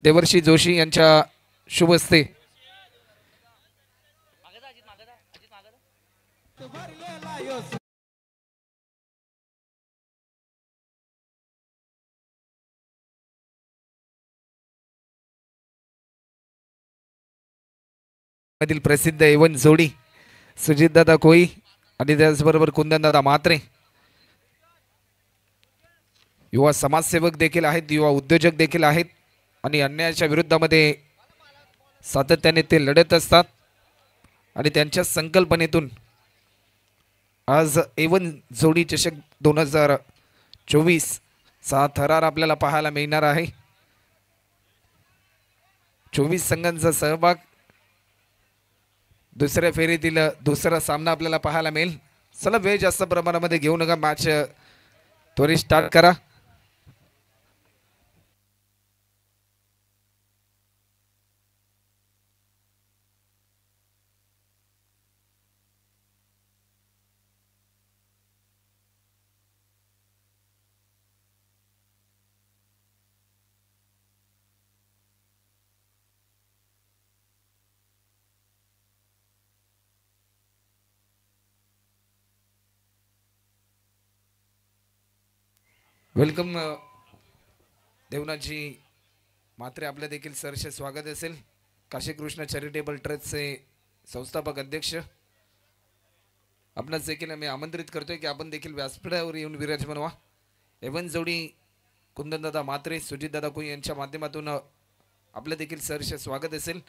देवर्षी जोशी यांच्या शुभ हस्ते मधील प्रसिद्ध एवन जोडी सुजितदादा कोई आणि त्याचबरोबर कुंदनदादा म्हात्रे युवा समाजसेवक देखील आहेत, युवा उद्योजक देखील आहेत आणि अन्यायाच्या विरुद्धामध्ये सातत्याने ते लढत असतात आणि त्यांच्या संकल्पनेतून आज एवन जोडी चषक 2024 चा थरार आपल्याला पाहायला मिळणार आहे। 24 संघांचा सहभाग, दुसऱ्या फेरीतील दुसरा सामना आपल्याला पाहायला मिळेल। चला वेळ जास्त प्रमाणामध्ये घेऊ नका, मॅच त्वरित स्टार्ट करा। वेलकम देवनाथजी म्हात्रे, आपलं देखील सहर्ष स्वागत असेल। काशी कृष्ण चॅरिटेबल ट्रस्टचे संस्थापक अध्यक्ष आपणास देखील मी आमंत्रित करतोय की आपण देखील व्यासपीठावर येऊन विराजमान व्हा। एवन जोडी कुंदनदादा म्हात्रे सुजितदादा कोई यांच्या माध्यमातून आपलं देखील सहर्ष स्वागत असेल।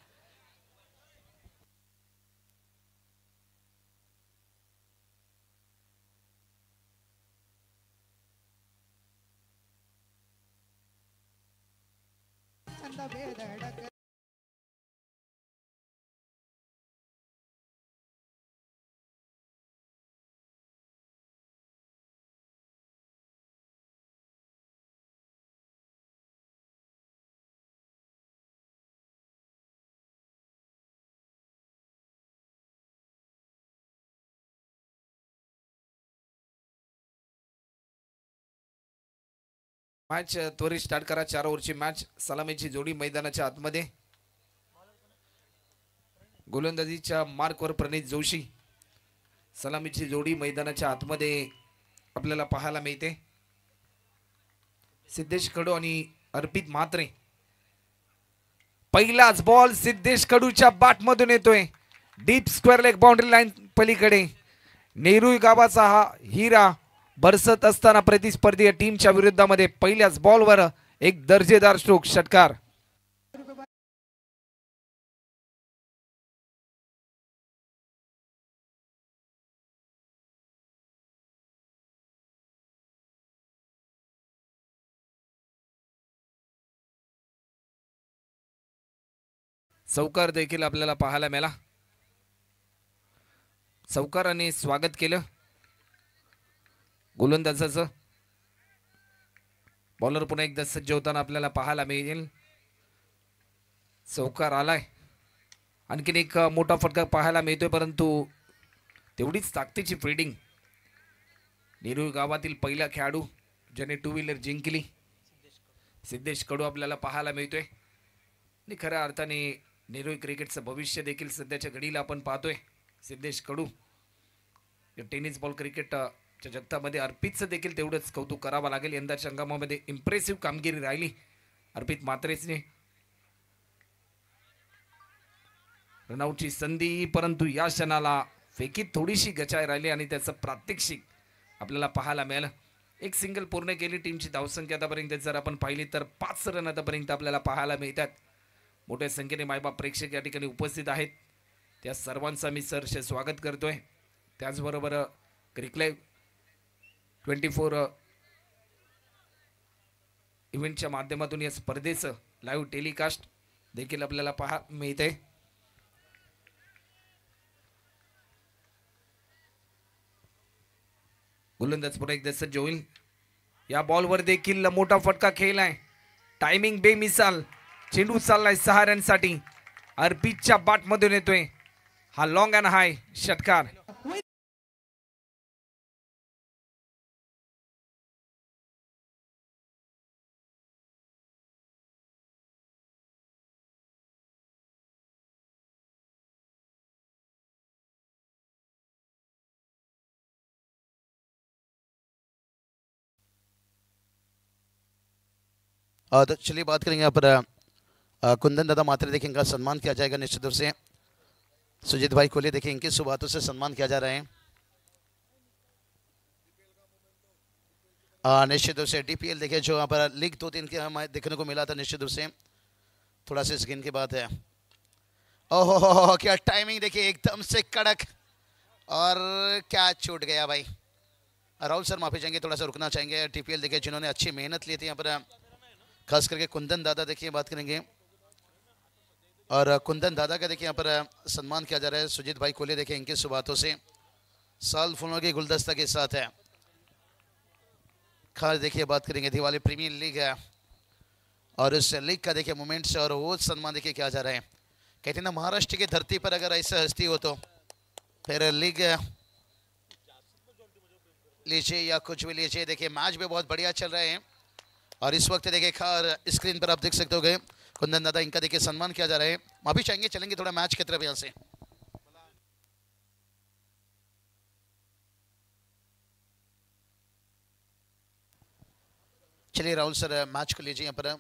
मॅच त्वरित स्टार्ट करा। 4 ओव्हरची मॅच, सलामीची जोडी मैदानाच्या आतमध्ये, गोलंदाजीच्या मार्कवर प्रणित जोशी, सलामीची जोडी मैदानाच्या आतमध्ये आपल्याला पाहायला मिळते। सिद्धेश कडू आणि अर्पित म्हात्रे, पहिलाच बॉल सिद्धेश कडूच्या बॅट मधून येतोय, deep square leg boundary line पलीकडे। नेहरू गावाचा हा हिरा बरसत असताना प्रतिस्पर्धी टीमच्या विरुद्धामध्ये पहिल्याच बॉलवर एक दर्जेदार स्ट्रोक, षटकार। चौकार देखील आपल्याला पाहायला मिळाला। चौकाराने स्वागत केलं गोलंदाजाचं। बॉलर पुन्हा एकदा सज्ज होताना आपल्याला पाहायला मिळेल। चौकार आलाय, आणखीन एक मोठा फटका पाहायला मिळतोय, परंतु तेवढीच ताकदीची फिल्डिंग नेहरू गावातील पहिला खेळाडू ज्याने 2 व्हीलर जिंकली, सिद्धेश कडू आपल्याला पाहायला मिळतोय। आणि खऱ्या अर्थाने नेहरू क्रिकेटचं भविष्य देखील सध्याच्या घडीला आपण पाहतोय। सिद्धेश कडू टेनिस बॉल क्रिकेटच्या जगतामध्ये अर्पितचं देखील तेवढंच कौतुक करावं लागेल। यंदाच्या हंगामामध्ये इम्प्रेसिव्ह कामगिरी राहिली अर्पित म्हात्रेने। रनआउटची संधी, परंतु या क्षणाला फेकीत थोडीशी गचाय राहिली आणि त्याचं प्रात्यक्षिक आपल्याला पाहायला मिळालं। एक सिंगल पूर्ण केली टीमची धावसंख्या आतापर्यंत जर आपण पाहिली तर 5 रन आतापर्यंत आपल्याला पाहायला मिळतात। मोठ्या संख्येने मायबाप प्रेक्षक या ठिकाणी उपस्थित आहेत, त्या सर्वांचं मी सहर्ष स्वागत करतोय। त्याचबरोबर क्रिकलाईव्ह 24 इव्हेंटच्या माध्यमातून या स्पर्धेचं लाईव्ह टेलिकास्ट देखील आपल्याला पाहा मिळते। गोलंदाज पुन्हा एकदा सज्ज होईल। या बॉलवर देखील मोठा फटका खेळलाय, टायमिंग बेमिसाल, चेंडू चाललाय 6 रनसाठी, अर्पितच्या बॅट मधून येतोय हा लॉंग अँड हाय, षटकार। तो चलिए बात करेंगे यहाँ पर कुंदन दादा मात्रे, देखिए इनका सम्मान किया जाएगा निश्चित रूप से। सुजीत भाई कोहली देखिए इनके शुभ हाथों से सम्मान किया जा रहा है। निश्चित रूप से डीपीएल देखिए जो यहाँ पर लीग 2-3 के हमें देखने को मिला था, निश्चित रूप से थोड़ा सा स्किन की बात है। ओहो क्या टाइमिंग देखिए एकदम से कड़क, और क्या छूट गया भाई। राहुल सर माफी चाहेंगे, थोड़ा सा रुकना चाहेंगे। टीपीएल देखिए जिन्होंने अच्छी मेहनत ली थी यहाँ पर, खास करके कुंदन दादा देखिए बात करेंगे, और कुंदन दादा का देखिए यहाँ पर सम्मान किया जा रहा है। सुजीत भाई कोहली देखिए इनके शुभ हाथों से साल फूलों के गुलदस्ता के साथ है। खास देखिए बात करेंगे दिवाली प्रीमियर लीग है, और इस लीग का देखिए मोमेंट्स और वो सम्मान देखिए क्या जा रहा है। कहते हैं ना महाराष्ट्र की धरती पर अगर ऐसा हस्ती हो तो फिर लीग लीजिए या कुछ भी लीजिए। देखिए मैच भी बहुत बढ़िया चल रहे हैं, और इस वक्त देखिए खार स्क्रीन पर आप देख सकते हो गए कुंदन दादा इनका देखिए सम्मान किया जा रहा है। माफी चाहेंगे, चलेंगे थोड़ा मैच की तरफ यहाँ से। चलिए राहुल सर मैच को लीजिए यहाँ पर।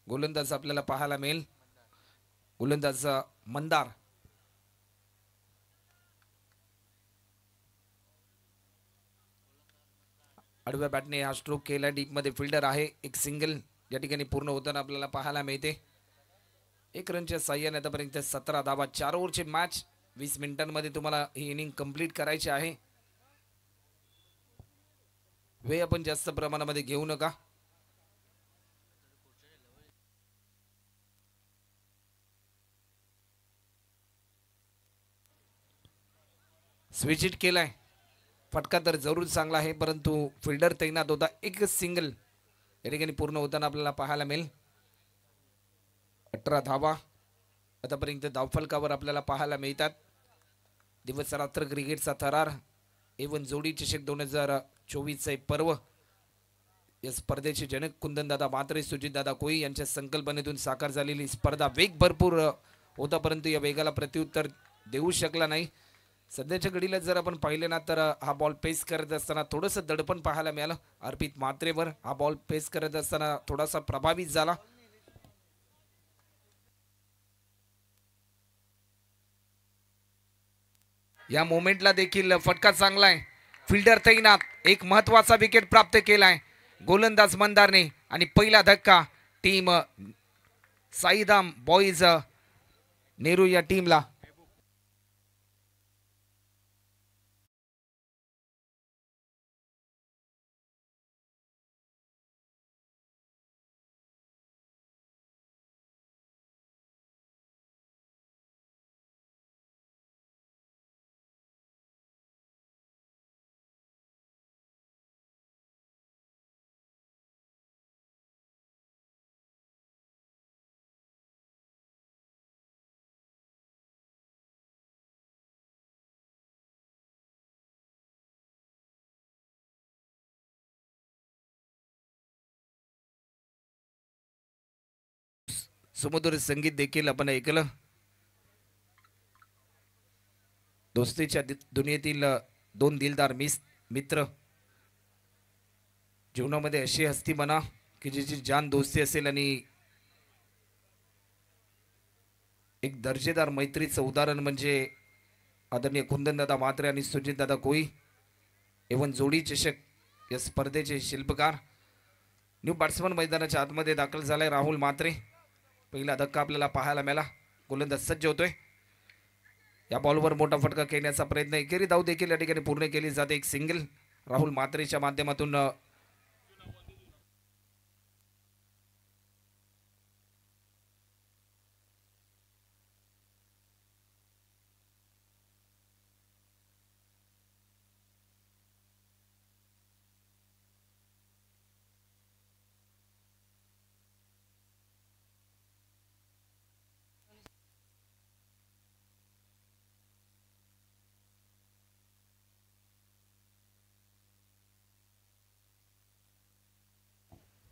गोलंदाज आपल्याला पाहायला मिळेल, गोलंदाज मंदार. आडव्या बॅटने हा स्ट्रोक केला, डीप मध्ये फिल्डर आहे. एक सिंगल या ठिकाणी पूर्ण होताना आपल्याला पाहायला मिळते. एक रनच्या साह्याने आतापर्यंत 17 धावा. 4 ओव्हरची मॅच, 20 मिनिटांमध्ये तुम्हाला ही इनिंग कंप्लीट करायची आहे. वेळ आपण जास्त प्रमाणामध्ये घेऊ नका. स्विच हिट केलाय, फटका तर जरूर चांगला आहे, परंतु फिल्डर तैनात होता. एक सिंगल या ठिकाणी पूर्ण होताना आपल्याला पाहायला मिळेल. 18 धावा आतापर्यंत धावफलकावर आपल्याला पाहायला मिळतात. दिवस रात्र क्रिकेटचा थरार, A1 जोडी चषक 2024 पर्व. या स्पर्धेचे जनक कुंदनदादा मात्रे, सुजितदादा कोळी यांच्या संकल्पनेतून साकार झालेली स्पर्धा. वेग भरपूर होता, परंतु या वेगाला प्रत्युत्तर देऊ शकला नाही. सध्याच्या घडीला जर आपण पाहिले ना तर हा बॉल पेस करत असताना थोडंसं दडपण पाहायला मिळालं अर्पित मात्रेवर. हा बॉल पेस करत असताना थोडासा प्रभावित झाला. या मोमेंटला देखील फटका चांगला आहे. फिल्डर तैनात, एक महत्वाचा विकेट प्राप्त केलाय गोलंदाज मंदारने. आणि पहिला धक्का टीम साईदाम बॉईज नेहरू या टीमला. सुमधुर संगीत देखील आपण ऐकलं. दोस्तीच्या दुनियेतील दोन दिलदार मित्र. जीवनामध्ये अशी हस्ती म्हणा की जिची जान दोस्ती असेल, आणि एक दर्जेदार मैत्रीचं उदाहरण म्हणजे आदरणीय कुंदनदादा मात्रे आणि सुजितदादा कोळी. A1 जोडी चषक या स्पर्धेचे शिल्पकार. न्यू बॅट्समन मैदानाच्या आतमध्ये दाखल झालाय राहुल मात्रे. पहिला धक्का आपल्याला पाहायला मिळाला. गोलंदाज सज्ज होतोय. या बॉलवर मोठा फटका खेळण्याचा प्रयत्न, एकेरी धाव देखील या ठिकाणी पूर्ण केली जाते. एक सिंगल राहुल मात्रेच्या माध्यमातून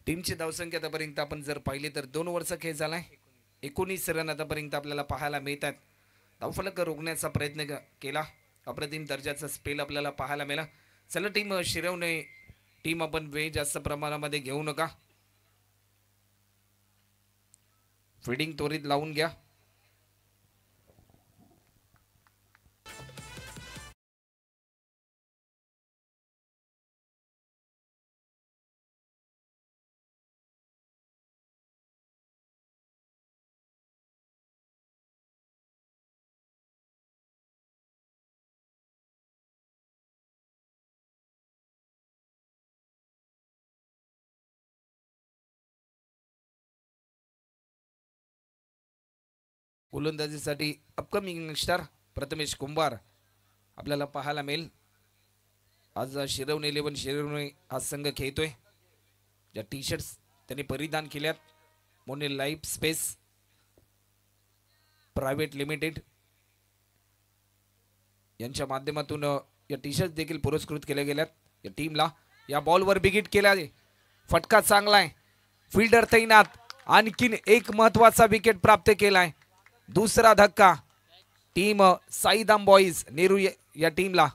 टीमची धावसंख्या आतापर्यंत आपण जर पाहिली तर 2 ओव्हरचा खेळ झालाय. 19 रन आतापर्यंत आपल्याला पाहायला मिळतात. धावफलक रोखण्याचा प्रयत्न केला. अप्रतिम दर्जाचा स्पेल आपल्याला पाहायला मिळाला. चला टीम शिरवणे टीम आपण वेळ जास्त प्रमाणामध्ये घेऊ नका. फिल्डिंग त्वरित लावून घ्या. गोलंदाजीसाठी अपकमिंग स्टार प्रथमेश कुंभार आपल्याला पाहायला मिळेल. आज शिरवणे 11 शिरवणे हा संघ खेळतोय. ज्या टी शर्ट्स त्यांनी परिधान केल्यात मोने लाईफ स्पेस प्रायव्हेट लिमिटेड यांच्या माध्यमातून या टी शर्ट देखील पुरस्कृत केल्या गेल्यात. या टीमला या बॉलवर बिगिट केला. फटका चांगला आहे. फिल्डर तैनात. आणखीन एक महत्वाचा विकेट प्राप्त केलाय. दुसरा धक्का टीम साईदाम बॉईज नेहरू या टीमला.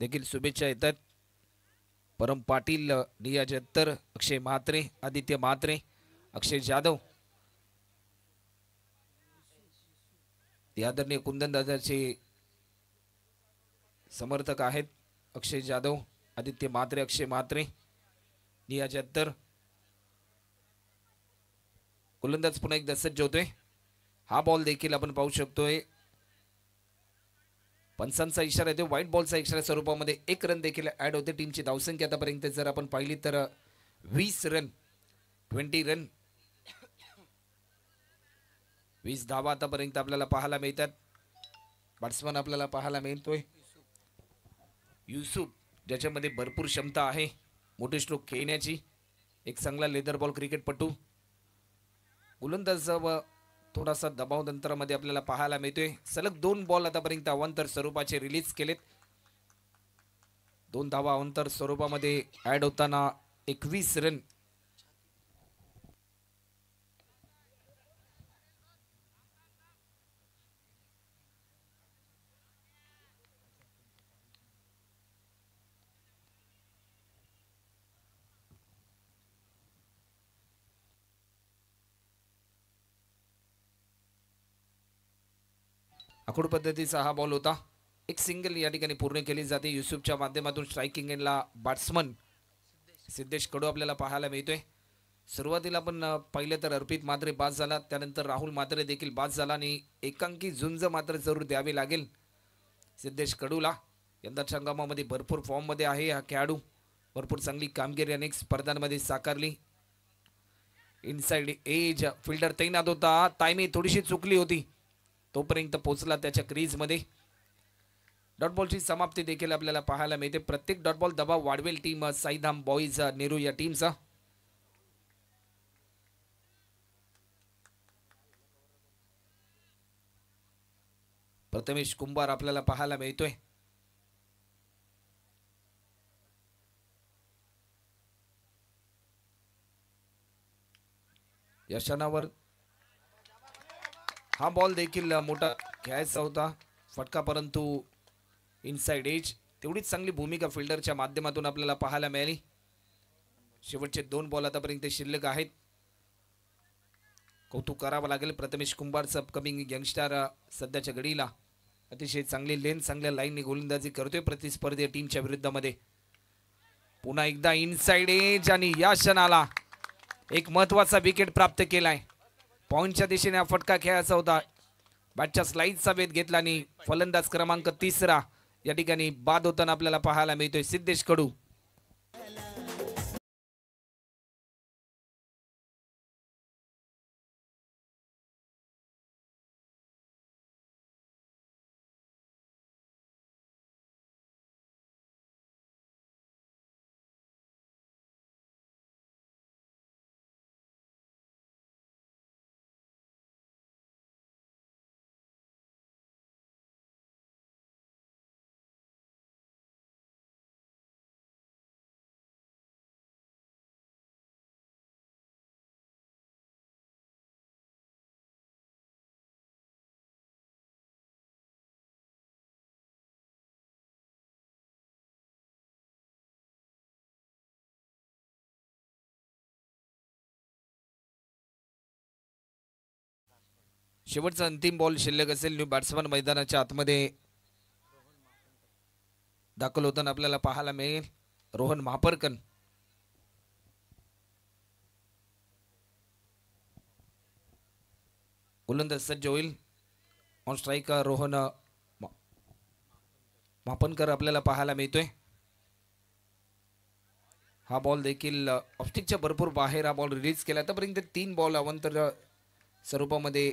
देखील शुभेच्छा येतात. परम पाटील, नियाज अत्तर, अक्षय म्हात्रे, आदित्य म्हात्रे, अक्षय जाधव आदरणीय कुंदन दादाचे समर्थक आहेत. अक्षय जाधव, आदित्य म्हात्रे, अक्षय म्हात्रे, नियाज अत्तर. गोलंदाज पुन्हा एकदा सज्ज होतोय. हा बॉल देखील आपण पाहू शकतोय. पंचांचा इशारा येतो. व्हाईट बॉलचा इशारा स्वरूपामध्ये 1 रन देखील ऍड होते. टीमची धावसंख्या आतापर्यंत जर आपण पाहिली तर 20 रन 20 रन 20 धावा आतापर्यंत आपल्याला पाहायला मिळतात. बॅट्समन आपल्याला पाहायला मिळतोय युसुफ, ज्याच्यामध्ये भरपूर क्षमता आहे मोठे स्ट्रोक खेळण्याची. एक चांगला लेदर बॉल क्रिकेटपटू. गोलंदाज थोडासा दबाव नंतरामध्ये आपल्याला पाहायला मिळतोय. सलग 2 बॉल आतापर्यंत अवांतर स्वरूपाचे रिलीज केलेत. 2 धावा अवांतर स्वरूपामध्ये ऍड होताना 21 रन. आखूड पद्धतीचा हा बॉल होता. एक सिंगल या ठिकाणी पूर्ण केली जाते. युसुफच्या माध्यमातून स्ट्रायकिंग एंडला बॅट्समन सिद्धेश कडू आपल्याला पाहायला मिळतोय. सुरुवातीला आपण पाहिलं तर अर्पित मात्रे बाद झाला, त्यानंतर राहुल मात्रे देखील बाद झाला आणि एकांकी झुंज मात्र जरूर द्यावी लागेल सिद्धेश कडूला. यंदाच्या हंगामामध्ये भरपूर फॉर्ममध्ये आहे हा खेळाडू. भरपूर चांगली कामगिरी अनेक स्पर्धांमध्ये साकारली. इनसाइड एज फिल्डर तैनात होता. टायमिंग थोडीशी चुकली होती, तोपर्यंत पोहोचला त्याच्या क्रीजमध्ये. डॉट बॉलची समाप्ती देखील आपल्याला पाहायला मिळते. प्रत्येक डॉट बॉल दबाव वाढवेल टीम साईधाम बॉईज नेहरू या टीमचा. प्रथमेश कुंभार आपल्याला पाहायला मिळतोय. या क्षणावर हा बॉल देखील मोठा घ्यायचा होता फटका, परंतु इनसाइड एज. तेवढीच चांगली भूमिका फिल्डरच्या माध्यमातून आपल्याला पाहायला मिळाली. शेवटचे 2 बॉल आतापर्यंत शिल्लक आहेत. कौतुक करावं लागेल प्रथमेश कुंभारचं. अपकमिंग यंगस्टर सध्याच्या घडीला अतिशय चांगली लेन चांगल्या लाईनने गोलंदाजी करतोय प्रतिस्पर्धी टीमच्या विरुद्धमध्ये. पुन्हा एकदा इनसाइड एज आणि या क्षणाला एक महत्वाचा विकेट प्राप्त केलाय. पॉइंटच्या दिशेने हा फटका खेळायचा होता. बॅटच्या स्लाइडचा वेध घेतला आणि फलंदाज क्रमांक 3 या ठिकाणी बाद होताना आपल्याला पाहायला मिळतोय सिद्धेश कडू. शेवटचा अंतिम बॉल शिल्लक असेल. न्यू बॅट्समन मैदानाच्या आतमध्ये दाखल होताना आपल्याला पाहायला मिळेल रोहन महापरकर. गोलंदाज सज्ज होईल. ऑन स्ट्राईक रोहन मापनकर आपल्याला पाहायला मिळतोय. हा बॉल देखील ऑफस्टिकच्या भरपूर बाहेर हा बॉल रिलीज केला. आतापर्यंत 3 बॉल अवंतर स्वरूपामध्ये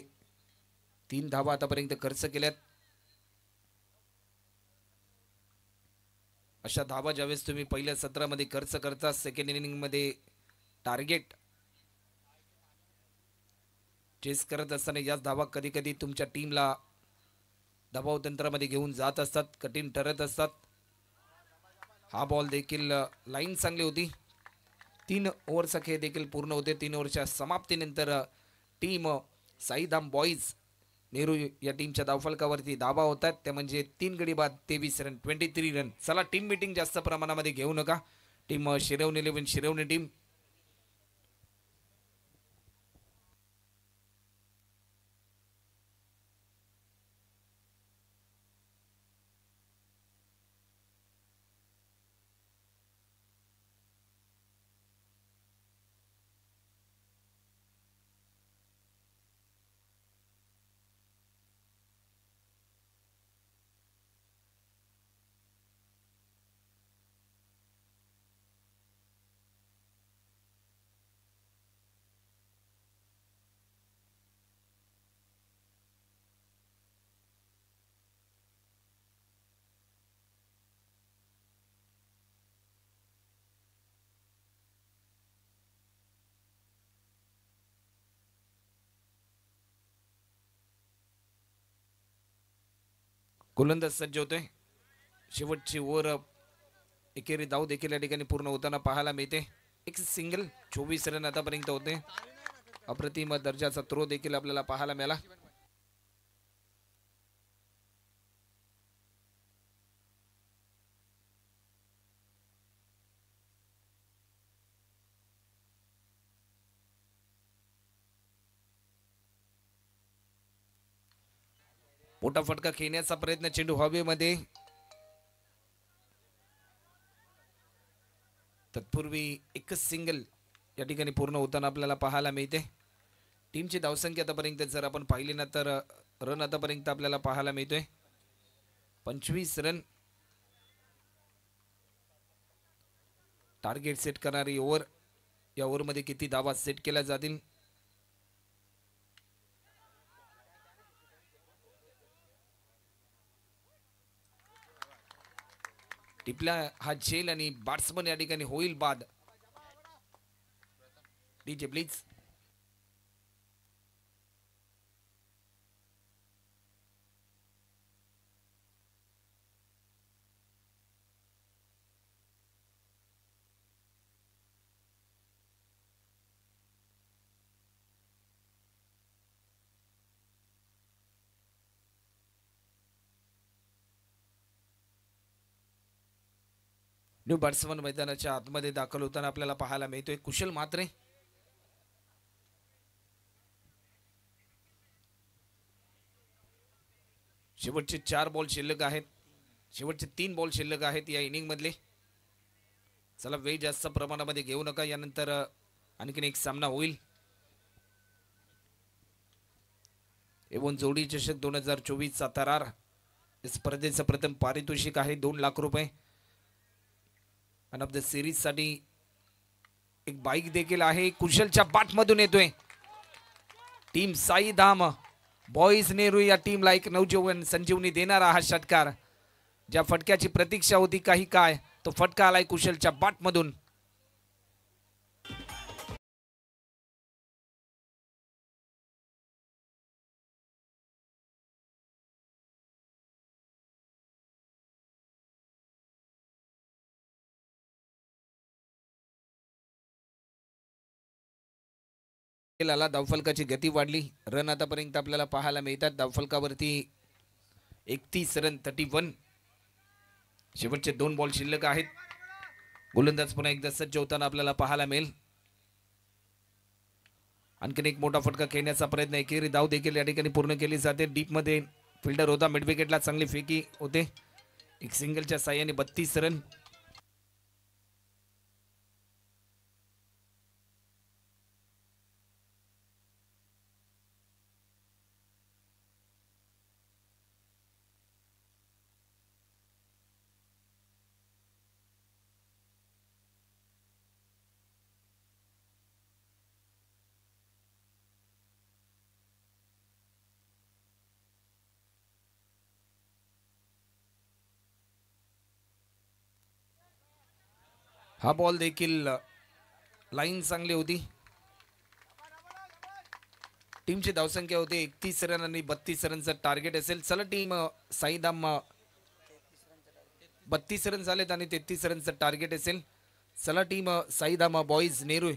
3 धावा आतापर्यंत खर्च केल्यात. अशा धावा ज्यावेळेस तुम्ही पहिल्या सत्रामध्ये खर्च करता, सेकंड इनिंग मध्ये टार्गेट चेस करत असताना याच धावा कधी कधी तुमच्या टीमला दबाव तंत्रामध्ये घेऊन जात असतात, कठीण ठरत असतात. हा बॉल देखील लाईन चांगली होती. 3 ओव्हरचा खेळ देखील पूर्ण होते. 3 ओव्हरच्या समाप्तीनंतर टीम साईधाम बॉईज नेहरू या टीमच्या धावफलकावरती धावा होतात. त्या म्हणजे 3 गडी बाद 23 रन 23 रन. चला टीम मीटिंग जास्त प्रमाणामध्ये घेऊ नका. टीम शिरवणी 11 शिरवणी टीम गोलंदाज सज्ज होतोय. शेवटची ओव्हर एकेरी धाव देखील या ठिकाणी पूर्ण होताना पाहायला मिळते. एक सिंगल 24 रन आतापर्यंत होते. अप्रतिम दर्जाचा थ्रो देखील आपल्याला पाहायला मिळाला. मोठा फटका खेळण्याचा प्रयत्न चेंडू हवेमध्ये. तत्पूर्वी एकच सिंगल या ठिकाणी पूर्ण होताना आपल्याला पाहायला मिळते. टीमची धावसंख्या आतापर्यंत जर आपण पाहिली ना तर रन आतापर्यंत आपल्याला पाहायला मिळतोय 25 रन. टार्गेट सेट करणारी ओव्हर. या ओव्हरमध्ये किती धावा सेट केल्या जातील टिपला हा झेल आणि बॅट्समन या ठिकाणी होईल बाद. DJ please. न्यू बॅट्समन मैदानाच्या आतमध्ये दाखल होताना आपल्याला पाहायला मिळतोय कुशल म्हात्रे. शेवटचे 4 बॉल शिल्लक आहेत. शेवटचे 3 बॉल शिल्लक आहेत या इनिंग मधले. चला वेळ जास्त प्रमाणामध्ये घेऊ नका. यानंतर आणखीन एक सामना होईल. एवं जोडी चषक 2024 चा थरार. स्पर्धेचं प्रथम पारितोषिक आहे 2 लाख रुपये. वन ऑफ द सिरीज साठी एक बाईक देखील आहे. कुशलच्या बाट मधून येतोय टीम साई धाम बॉईज नेहरू या टीमला एक नवजीवन संजीवनी देणारा हा षटकार. ज्या फटक्याची प्रतीक्षा होती काही काय, तो फटका आलाय कुशलच्या बाट मधून. आला धावफलकाची गती वाढली. रन आतापर्यंत आपल्याला पाहायला मिळतात. धावफलकावरती 31 रन 31. शेवटचे 2 बॉल शिल्लक आहेत. गोलंदाज पुन्हा एकदा सज्ज होताना आपल्याला पाहायला मिळेल. आणखीन एक मोठा फटका खेळण्याचा प्रयत्न. एकेरी धाव देखील या ठिकाणी पूर्ण केली जाते. डीप मध्ये फिल्डर होता. मिड विकेटला चांगली फेकी होते. एक सिंगलच्या साह्याने 32 रन. हा बॉल देखील लाईन चांगली होती. टीमची धावसंख्या होती 31 रन आणि 32 रनचं टार्गेट असेल. चला टीम साईधाम 32 रन झालेत आणि 33 रनचं टार्गेट असेल. चला टीम साईधाम बॉईज नेहरू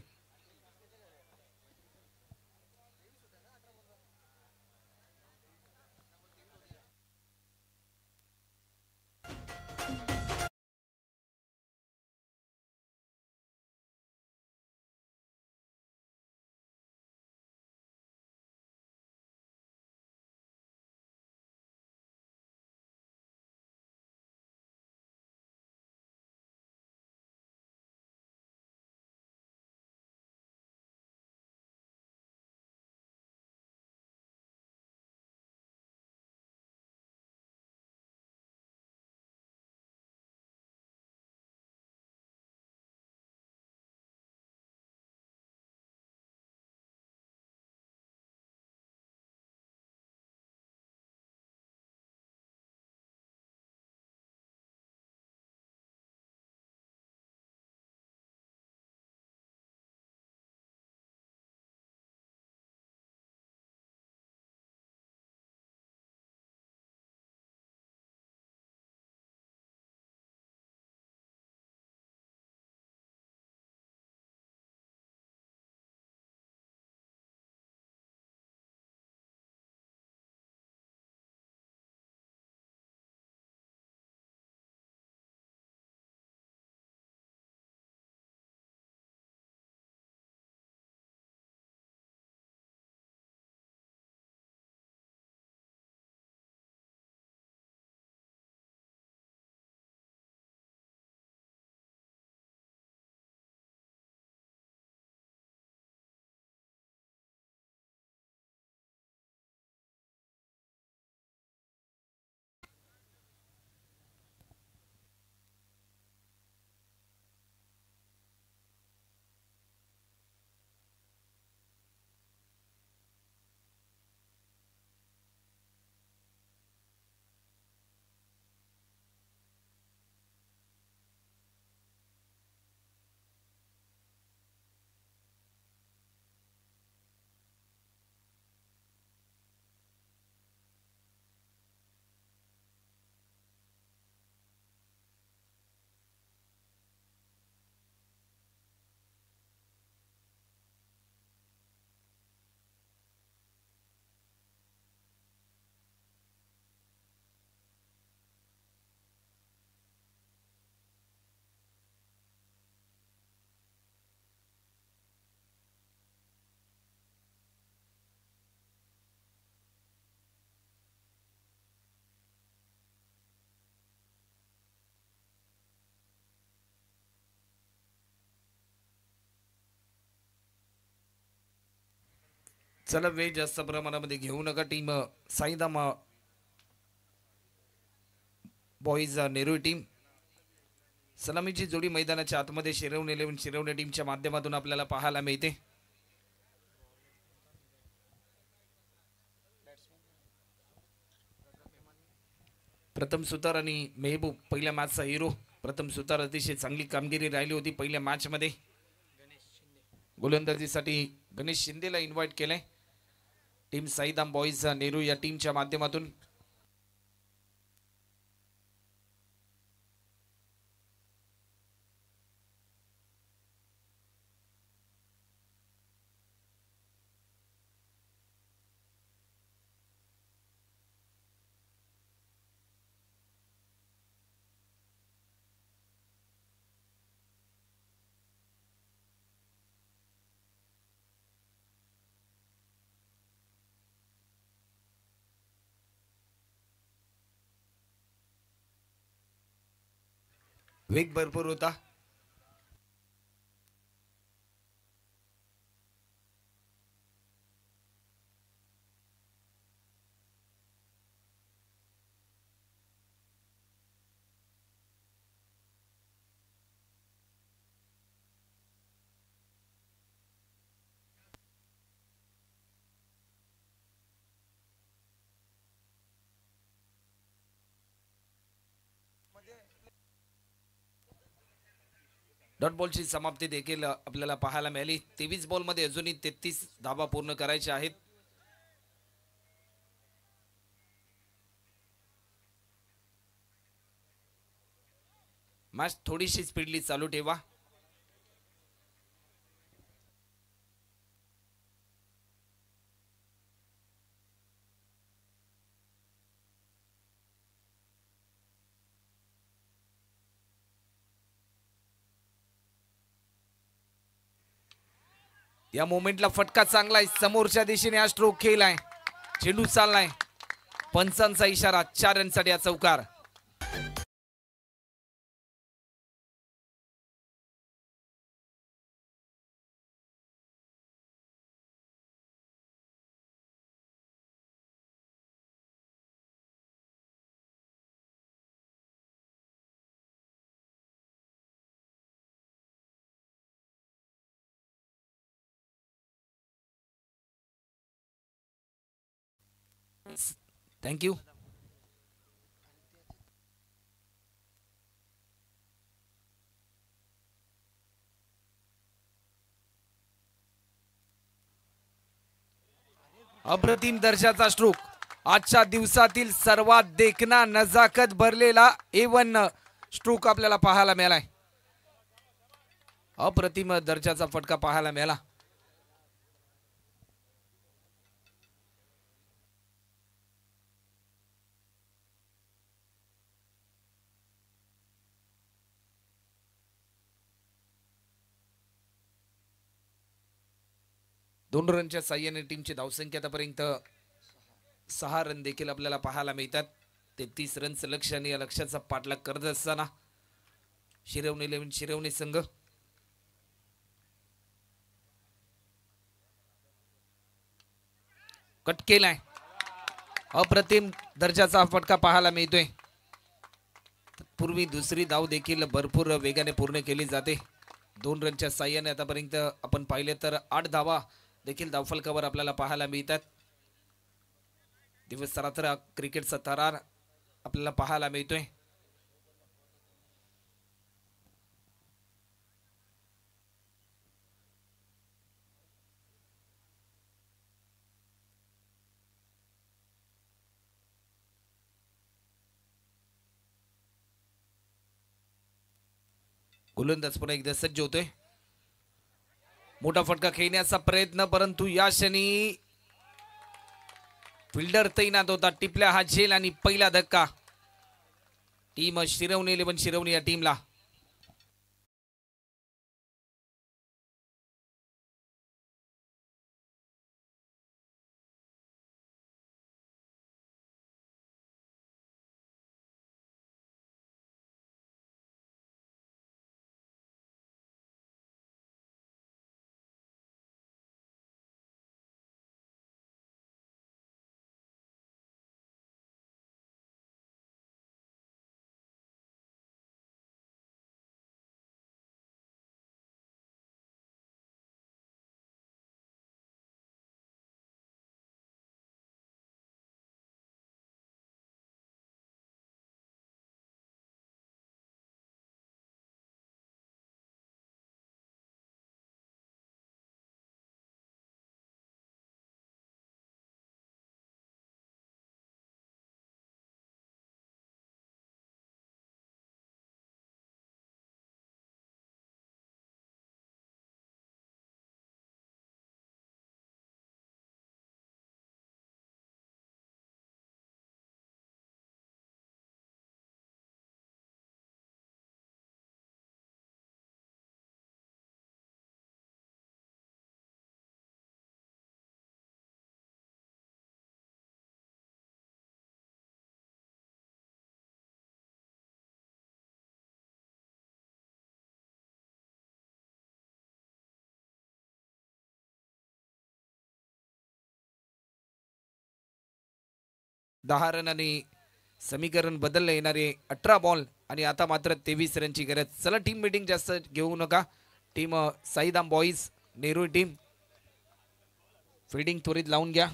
चला वेळ जास्त प्रमाणामध्ये घेऊ नका. Team Saidham boys Nehru team सलामीची जोडी मैदानाच्या आतमध्ये शिरवणे 11 शिरवणे टीमच्या माध्यमातून आपल्याला पाहायला मिळते. प्रथम सुतार आणि मेहबूब पहिल्या मॅचचा हिरो. प्रथम सुतार अतिशय चांगली कामगिरी राहिली होती पहिल्या मॅच मध्ये. गोलंदाजीसाठी गणेश शिंदेला इन्व्हाइट केलंय टीम साईदाम बॉईज नेहरू या टीमच्या माध्यमातून. वेग भरपूर होता. डॉट बॉलची समाप्ती देखील आपल्याला पाहायला मिळाली. 23 बॉलमध्ये अजूनही 33 धावा पूर्ण करायच्या आहेत. मॅच थोडीशी स्पीडली चालू ठेवा. या मोमेंटला फटका चांगला आहे. समोरच्या दिशेने हा स्ट्रोक केलाय. चेंडू चाललाय. पंचांचा इशारा. 4 रनसाठी हा चौकार. थँक्यू. अप्रतिम दर्जाचा स्ट्रोक. आजच्या दिवसातील सर्वात देखणा नजाकत भरलेला A1 स्ट्रोक आपल्याला पाहायला मिळालाय. अप्रतिम दर्जाचा फटका पाहायला मिळाला. दोन रनच्या साह्याने टीमची धावसंख्या आतापर्यंत 6 रन देखील आपल्याला पाहायला मिळतात. 33 रनचं लक्ष आणि या लक्ष्याचा पाठलाग करत असताना शिरवणे 11 शिरवणे संघ कट केलाय. अप्रतिम दर्जाचा फटका पाहायला मिळतोय. पूर्वी दुसरी धाव देखील भरपूर वेगाने पूर्ण केली जाते. 2 रनच्या साह्याने आतापर्यंत आपण पाहिले तर 8 धावा देखील धावफलकावर आपल्याला पाहायला मिळतात. दिवस रात्र क्रिकेटचा थरार आपल्याला पाहायला मिळतोय. गोलंदाज पुन्हा एकदा सज्ज होतोय. मोठा फटका खेळण्याचा प्रयत्न, परंतु या क्षणी फिल्डर तैनात होता. टिपल्या हा झेल आणि पहिला धक्का टीम शिरवणे 11 शिरवणे या टीमला. 10 रन आणि समीकरण बदललं. येणारे 18 बॉल आणि आता मात्र 23 रनची गरज. चला टीम मीटिंग जास्त घेऊ नका. Team Saidham boys Nehru team fielding त्वरित लावून घ्या.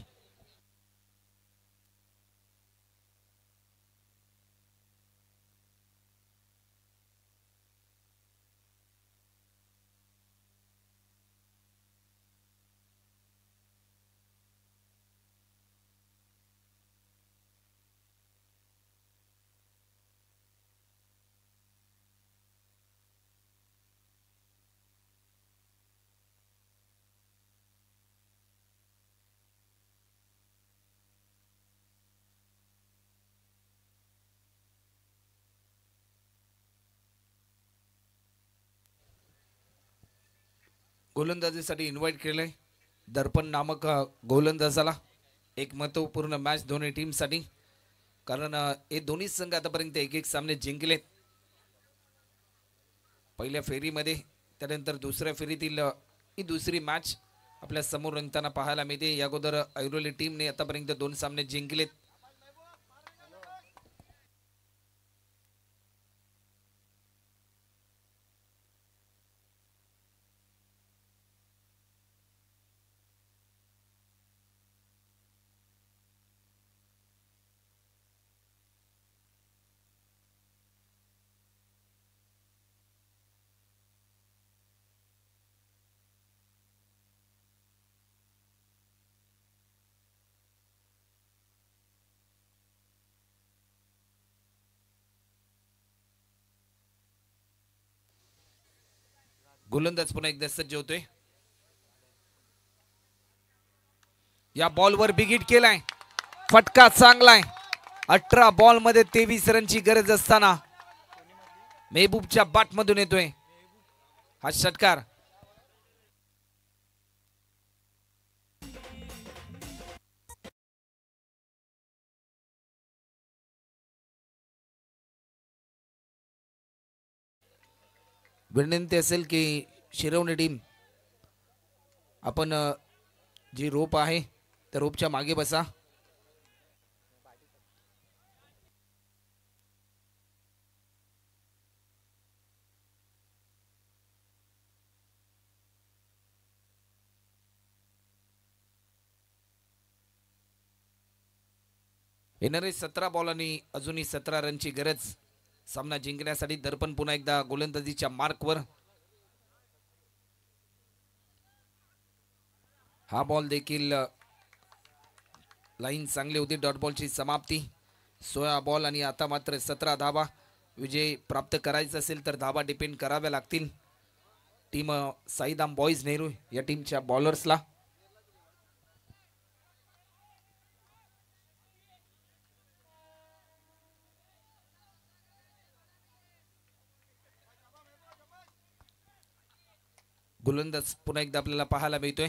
गोलंदाजीसाठी इन्व्हाइट केलंय दर्पण नामक गोलंदाजाला. एक महत्त्वपूर्ण मॅच दोन्ही टीमसाठी, कारण हे दोन्ही संघ आतापर्यंत एक एक सामने जिंकलेत. पहिल्या फेरीमध्ये, त्यानंतर दुसऱ्या फेरीतील ही दुसरी मॅच आपल्या समोर रंगताना पाहायला मिळते. या अगोदर ऐरोली टीमने आतापर्यंत 2 सामने जिंकलेत. गोलंदाज पुन्हा एकदा सज्ज होतोय. या बॉलवर बिग हिट केलाय. फटका चांगलाय. 18 बॉल मध्ये 23 रनची गरज असताना मेहबूबच्या बाट मधून येतोय हा षटकार. विनंती असेल की शिरवणे टीम आपण जी रोप आहे त्या रोपच्या मागे बसा. येणारे 17 बॉल आणि अजूनही 17 रनची गरज सामना जिंकण्यासाठी. दर्पण पुन्हा एकदा गोलंदाजीच्या मार्कवर. हा बॉल देखील लाईन चांगली होती. डॉट बॉलची समाप्ती. 16 बॉल आणि आता मात्र 17 धावा. विजय प्राप्त करायचा असेल तर धावा डिपेंड कराव्या लागतील टीम साईदाम बॉईज नेहरू या टीमच्या बॉलर्सला. गोलंदाज पुन्हा एकदा आपल्याला पाहायला मिळतोय.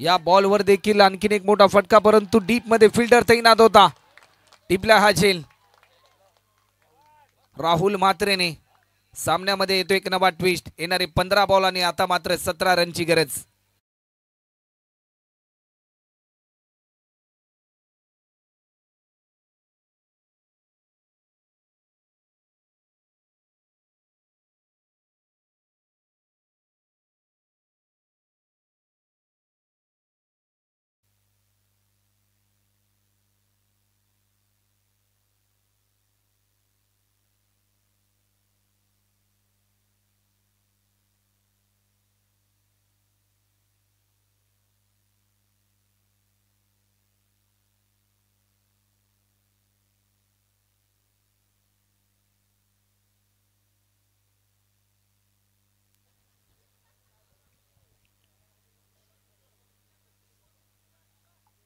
या बॉलवर देखील आणखीन एक मोठा फटका, परंतु डीप मध्ये फिल्डर तैनात होता. टिपला हा झेल. राहुल म्हात्रेने सामन्यामध्ये येतो एक नवा ट्विस्ट. येणारे 15 बॉल आणि आता मात्र 17 रनची गरज.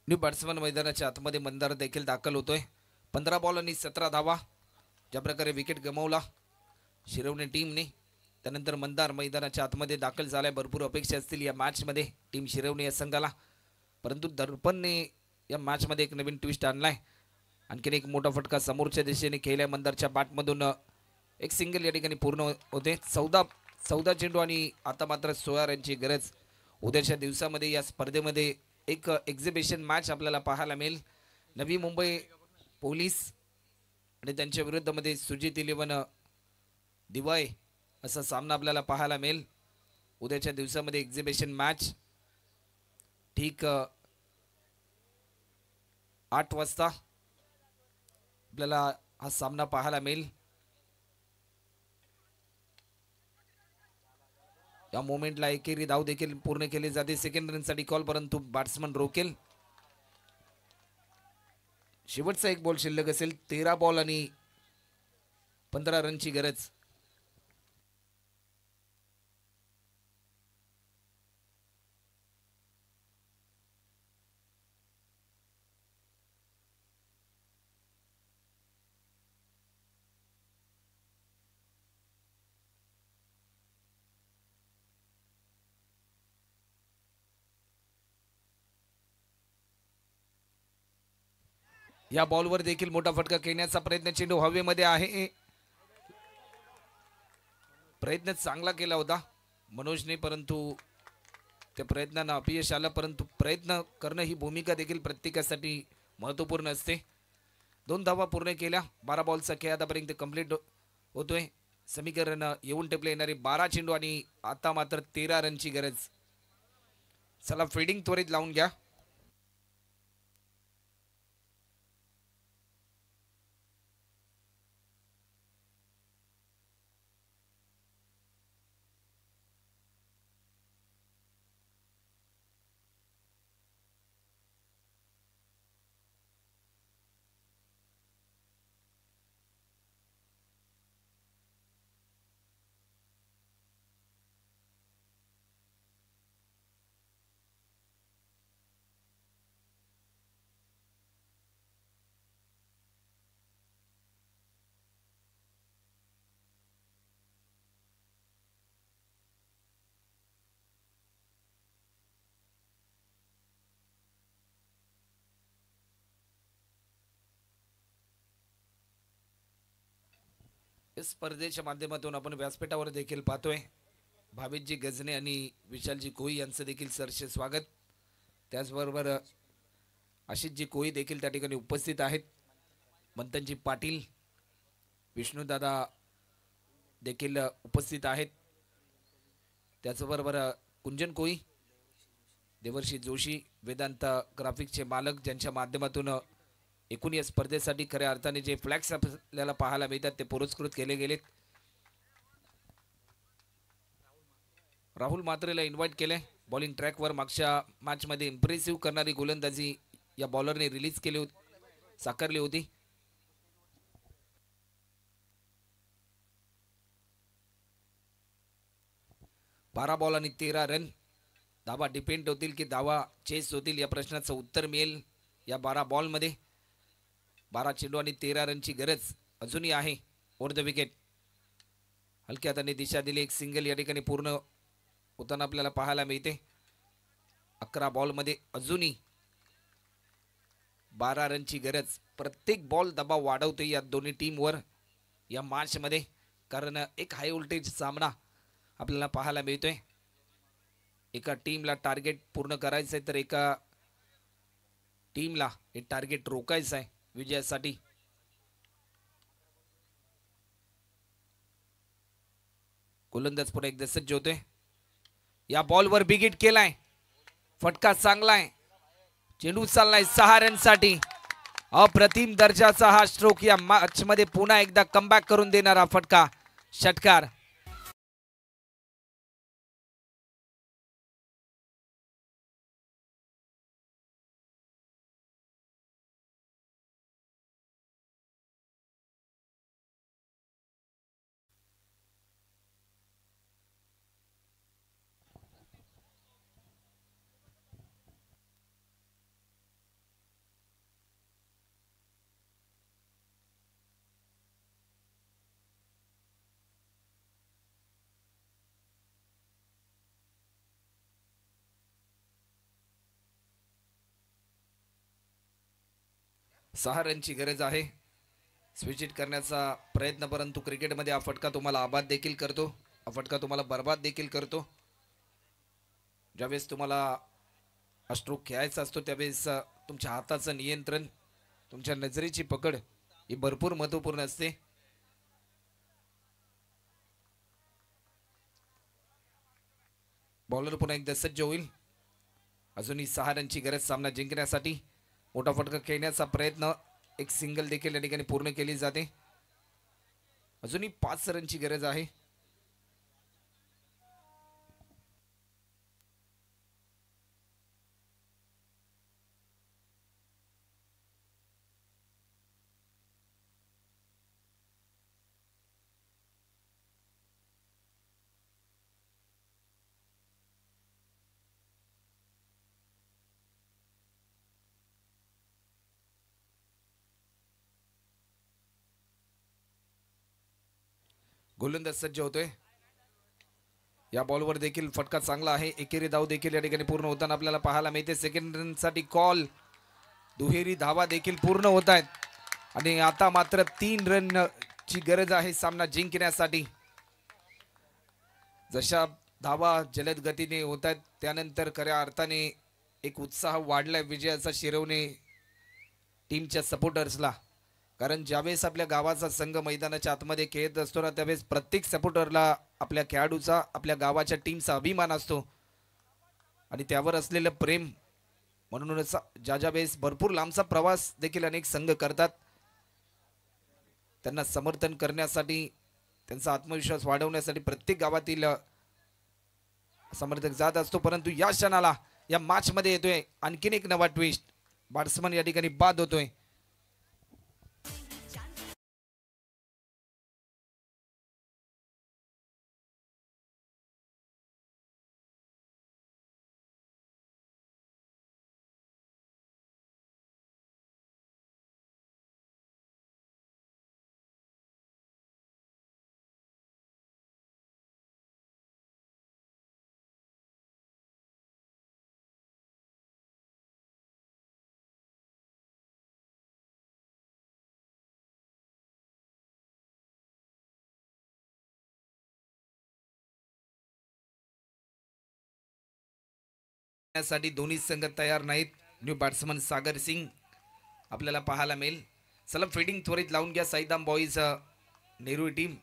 न्यू बॅट्समन मैदानाच्या आतमध्ये मंदार देखील दाखल होतोय. 15 बॉल आणि 17 धावा. ज्या प्रकारे विकेट गमावला शिरवणे टीमने, त्यानंतर मंदार मैदानाच्या आतमध्ये दाखल झालाय. भरपूर अपेक्षा असतील या मॅचमध्ये टीम शिरवणे या संघाला, परंतु दर्पणने या मॅचमध्ये एक नवीन ट्विस्ट आणलाय. आणखीन एक मोठा फटका समोरच्या दिशेने खेळलाय. मंदारच्या बॅटमधून एक सिंगल या ठिकाणी पूर्ण होते. 14 चेंडू आणि आता मात्र 16 रनची गरज. उद्याच्या दिवसामध्ये या स्पर्धेमध्ये एक एक्झिबिशन मॅच आपल्याला पाहायला मिळेल. नवी मुंबई पोलीस आणि त्यांच्या विरुद्धमध्ये सुजित 11 दिवाय असा सामना आपल्याला पाहायला मिळेल उद्याच्या दिवसामध्ये एक्झिबिशन मॅच. ठीक 8 वाजता आपल्याला हा सामना पाहायला मिळेल. या मोमेंटला एकेरी धाव देखील पूर्ण केली जाते. सेकंड रनसाठी कॉल, परंतु बॅट्समन रोकेल. शेवटचा एक बॉल शिल्लक असेल. 13 बॉल आणि 15 रनची गरज. या बॉलवर देखील मोठा फटका खेळण्याचा प्रयत्न, चेंडू हवेमध्ये आहे. प्रयत्न चांगला केला होता मनोजने, परंतु त्या प्रयत्नांना अपयश आलं. परंतु प्रयत्न करणं ही भूमिका देखील प्रत्येकासाठी महत्त्वपूर्ण असते. 2 धावा पूर्ण केल्या. 12 बॉलचा खेळ आतापर्यंत कंप्लीट होतोय. समीकरण येऊन टेपले येणारे 12 चेंडू आणि आता मात्र 13 रनची गरज. चला फिल्डिंग त्वरित लावून घ्या. स्पर्धेच्या माध्यमातून आपण व्यासपीठावर देखील पाहतोय भावेशजी गजने आणि विशालजी कोई यांचं देखील सरसे स्वागत. त्याचबरोबर आशिषजी कोई देखील त्या ठिकाणी उपस्थित आहेत. मंथनजी पाटील, विष्णुदादा देखील उपस्थित आहेत. त्याचबरोबर कुंजन कोई, देवर्षी जोशी, वेदांत ग्राफिक्सचे मालक, ज्यांच्या माध्यमातून एकूण या स्पर्धेसाठी खऱ्या अर्थाने जे फ्लॅग्स आपल्याला पाहायला मिळतात ते पुरस्कृत केले गेलेत. राहुल मात्रेला इन्व्हाइट केले. बॉलिंग ट्रॅकवर मागच्या मॅचमध्ये इम्प्रेसिव्ह करणारी गोलंदाजी या बॉलरने रिलीज केली होती, साकारली होती. बारा बॉल आणि 13 रन. धावा डिपेंड होतील की धावा चेस होतील या प्रश्नाचं उत्तर मिळेल या 12 बॉलमध्ये. 12 चेंडू आणि 13 रनची गरज अजूनही आहे. ओव्हर द विकेट हलक्या हाताने दिशा दिली. एक सिंगल या ठिकाणी पूर्ण होताना आपल्याला पाहायला मिळते. 11 बॉलमध्ये अजूनही 12 रनची गरज. प्रत्येक बॉल दबाव वाढवते या दोन्ही टीमवर या मॅचमध्ये, कारण एक हाय व्होल्टेज सामना आपल्याला पाहायला मिळतोय. एका टीमला टार्गेट पूर्ण करायचं आहे तर एका टीमला हे टार्गेट रोखायचं आहे विजयासाठी. गोलंदाज पुन्हा एकदा सज्ज होते. या बॉलवर बिग हिट केलाय. फटका चांगला आहे. चेंडू चाललाय 6 रनसाठी. अप्रतिम दर्जाचा हा स्ट्रोक या मॅच मध्ये पुन्हा एकदा कमबॅक करून देणारा फटका, षटकार. सहा रनची गरज आहे स्विच हिट करण्याचा प्रयत्न, परंतु क्रिकेटमध्ये हा फटका तुम्हाला आबाद देखील करतो, हा फटका तुम्हाला बर्बाद देखील करतो. ज्यावेळेस तुम्हाला हा स्ट्रोक खेळायचा असतो त्यावेळेस तुमच्या हाताचं नियंत्रण, तुमच्या नजरेची पकड ही भरपूर महत्त्वपूर्ण असते. बॉलर पुन्हा एकदा सज्ज होईल. अजूनही 6 रनची गरज सामना जिंकण्यासाठी. मोठा फटका खेळण्याचा प्रयत्न, एक सिंगल देखील या ठिकाणी पूर्ण केली जाते. अजूनही 5 रनची गरज आहे. गोलंदाज सज्ज होतोय. या बॉलवर देखील फटका चांगला आहे. एकेरी धाव देखील या ठिकाणी पूर्ण होताना आपल्याला पाहायला मिळते. सेकंड रनसाठी कॉल, दुहेरी धावा देखील पूर्ण होत आहेत आणि आता मात्र 3 रनची गरज आहे सामना जिंकण्यासाठी. जशा धावा जलद गतीने होत आहेत त्यानंतर खऱ्या अर्थाने एक उत्साह वाढलाय विजयाचा शिरवणे टीमच्या सपोर्टर्सला. कारण ज्यावेळेस आपल्या गावाचा संघ मैदानाच्या आतमध्ये खेळत असतो ना त्यावेळेस प्रत्येक सपोर्टरला आपल्या खेळाडूचा, आपल्या गावाच्या टीमचा अभिमान असतो आणि त्यावर असलेलं प्रेम. म्हणूनच ज्या वेळेस भरपूर लांबचा प्रवास देखील अनेक संघ करतात, त्यांना समर्थन करण्यासाठी, त्यांचा आत्मविश्वास वाढवण्यासाठी प्रत्येक गावातील समर्थक जात असतो. परंतु या क्षणाला या मॅचमध्ये येतोय आणखीन एक नवा ट्विस्ट. बॅट्समन या ठिकाणी बाद होतोय. साठी दोन्ही संघ तयार नाहीत. न्यू बॅट्समन सागर सिंग आपल्याला पाहायला मिळेल. चला फिल्डिंग त्वरित लावून घ्या साईदाम बॉईज नेहरू टीम.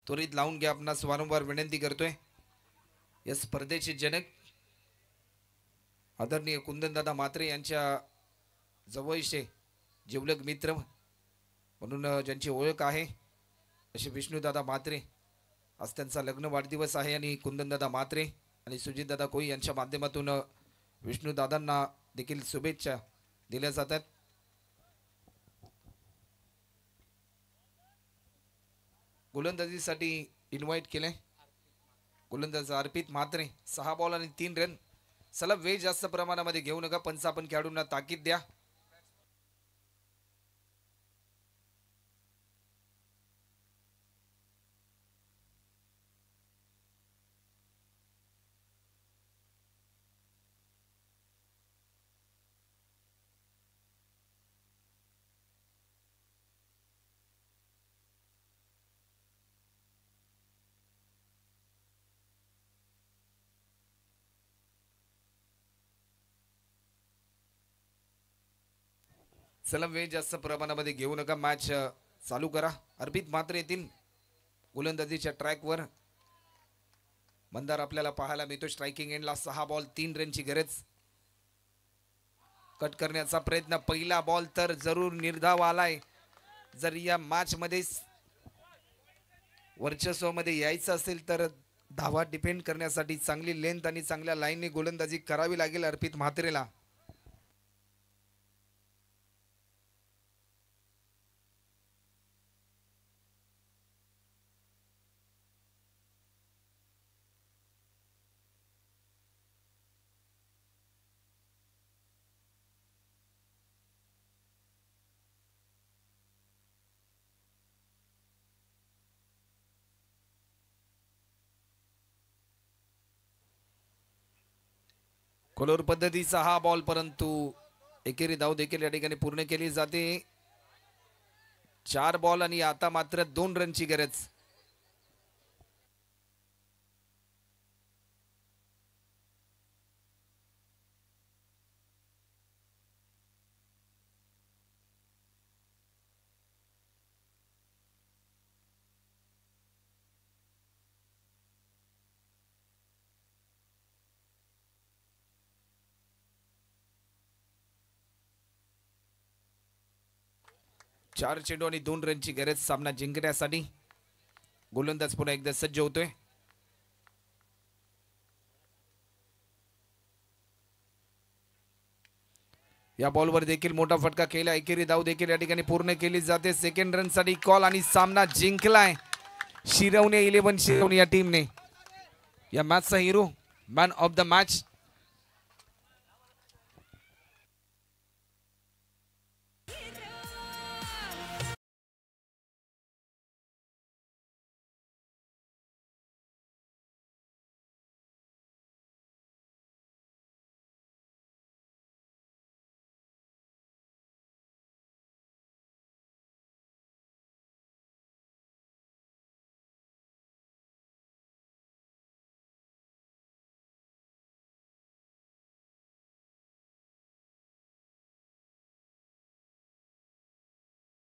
त्वरित लावून घ्या, आपणास वारंवार विनंती करतोय. या स्पर्धेचे जनक आदरणीय कुंदनदादा म्हात्रे यांच्या जवळचे जिवलग मित्र म्हणून ज्यांची ओळख आहे असे विष्णुदादा म्हात्रे. आज त्यांचा लग्न वाढदिवस आहे आणि कुंदनदादा म्हात्रे आणि सुजितदादा कोई यांच्या माध्यमातून विष्णुदादांना देखील शुभेच्छा दिल्या जातात. गोलंदाजीसाठी इन्व्हाइट केले गोलंदाज अर्पित म्हात्रे. 6 बॉल आणि 3 रन. चला वेळ जास्त प्रमाणामध्ये घेऊ नका, पंच आपण खेळाडूंना ताकीद द्या. चला वेळ जास्त प्रमाणामध्ये घेऊ नका, मॅच चालू करा. अर्पित म्हात्रे येतील गोलंदाजीच्या ट्रॅकवर. मंदार आपल्याला पाहायला मिळतो स्ट्रायकिंग एंडला. 6 बॉल 3 रनची गरज. कट करण्याचा प्रयत्न. पहिला बॉल तर जरूर निर्धाव आलाय. जर या मॅच मध्ये वर्चस्वामध्ये यायचं असेल तर धावा डिफेंड करण्यासाठी चांगली लेंथ आणि चांगल्या लाईनने गोलंदाजी करावी लागेल अर्पित म्हात्रेला. कोलोर पद्धतीचा हा बॉल, परंतु एकेरी धाव देखील या ठिकाणी पूर्ण केली जाते. 4 बॉल आणि आता मात्र 2 रनची गरज. चार चेंडू आणि 2 रनची गरज सामना जिंकण्यासाठी. गोलंदाज पुन्हा एकदा सज्ज होतोय. या बॉलवर देखील मोठा फटका केला. एकेरी धाव देखील या ठिकाणी पूर्ण केली जाते. सेकंड रन साठी कॉल आणि सामना जिंकलाय शिरवणे 11 शिरवणे या टीमने. या मॅचचा hero, man of the match